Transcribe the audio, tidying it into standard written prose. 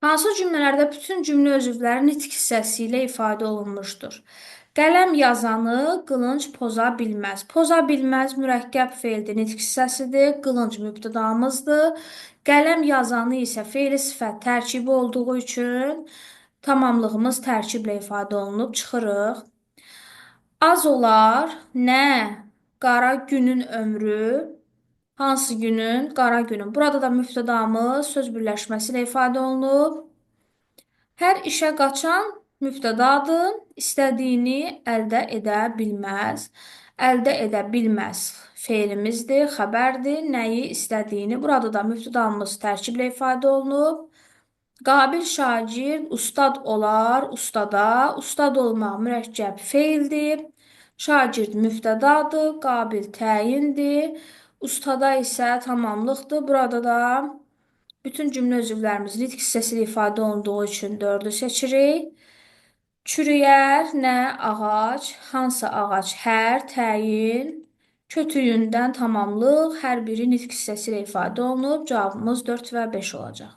Hansı cümlələrdə bütün cümlə özvləri nitq hissəsi ilə ifadə olunmuşdur? Qələm yazanı qılınc poza bilməz. Poza bilməz mürəkkəb feildir, nitq hissəsidir. Qılınc mübtədamızdır. Qələm yazanı isə feili sifət tərkibi olduğu üçün tamamlığımız tərkiblə ifadə olunub çıxırıq. Az olar, nə? Qara günün ömrü. Hansı günün? Qara günün. Burada da mübtədamız söz birləşməsi ilə ifadə olunub. Hər işə qaçan mübtədadır. İstədiyini əldə edə bilməz. Əldə edə bilməz feilimizdir, xəbərdir. Nəyi istədiyini. Burada da mübtədamız tərkiblə ifadə olunub. Qabil şagird ustad olar, ustada. Ustad olmaq mürəkkəb feildir. Şagird mübtədadır, qabil təyindir. Ustada isə tamamlıqdır. Burada da bütün cümlə üzvlərimiz nitq hissəsi ilə ifadə olunduğu üçün 4-ü seçirik. Çürüyər, nə? Ağac. Hansı ağac? Hər, təyin. Kötüyündən tamamlıq. Hər biri nitq hissəsi ilə ifadə olunub. Cavabımız 4 və 5 olacaq.